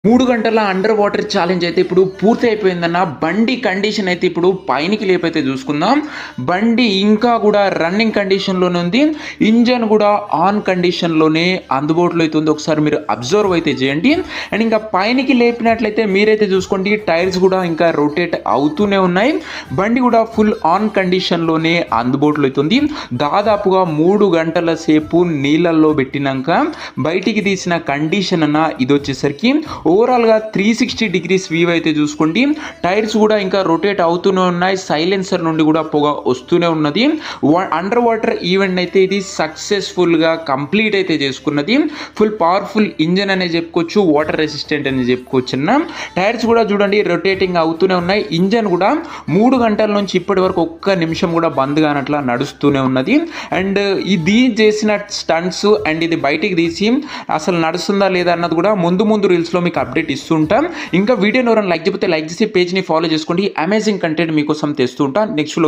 3 గంటల under water challenge అయితే ఇప్పుడు పూర్తి అయిపోయిందన్న. బండి కండిషన్ అయితే ఇప్పుడు పైనికి లేపైతే చూసుకుందాం. బండి ఇంకా కూడా రన్నింగ్ కండిషన్లోనే ఉంది. ఇంజన్ కూడా ఆన్ కండిషన్లోనే అందుబాటులో అయితే ఉంది. ఒకసారి మీరు అబ్జర్వ్ అయితే చేయండి. అండ్ ఇంకా పైనికి లేపినట్లయితే మీరైతే చూసుకోండి, టైర్స్ కూడా ఇంకా రొటేట్ అవుతూనే ఉన్నాయి. బండి కూడా ఫుల్ ఆన్ కండిషన్లోనే అందుబాటులో అవుతుంది. దాదాపుగా 3 గంటల సేపు నీళ్ళల్లో పెట్టినాక బయటికి తీసిన కండిషన్ అన్న ఇది వచ్చేసరికి ఓవరాల్గా 360 డిగ్రీస్ వ్యూ అయితే చూసుకోండి. టైర్స్ కూడా ఇంకా రొటేట్ అవుతూనే ఉన్నాయి. సైలెన్సర్ నుండి కూడా పొగ వస్తూనే ఉన్నది. అండర్ వాటర్ ఈవెంట్ అయితే ఇది సక్సెస్ఫుల్గా కంప్లీట్ అయితే చేసుకున్నది. ఫుల్ పవర్ఫుల్ ఇంజన్ అనే చెప్పుకోవచ్చు, వాటర్ రెసిస్టెంట్ అని చెప్పుకోవచ్చు అన్న. టైర్స్ కూడా చూడండి రొటేటింగ్ అవుతూనే ఉన్నాయి. ఇంజన్ కూడా 3 గంటల నుంచి ఇప్పటి వరకు ఒక్క నిమిషం కూడా బంద్ కానట్లా నడుస్తూనే ఉన్నది. అండ్ ఇది చేసిన స్టంట్స్ అండ్ ఇది బయటికి తీసి అసలు నడుస్తుందా లేదా అన్నది కూడా ముందు రీల్స్లో మీకు అప్డేట్ ఇస్తుంటాం. ఇంకా వీడియోని ఎవరైనా లైక్ చేస్తే లైక్ చేసి పేజ్ని ఫాలో చేసుకోండి. అమేజింగ్ కంటెంట్ మీకోసం తెస్తూ ఉంటాం. నెక్స్ట్ లో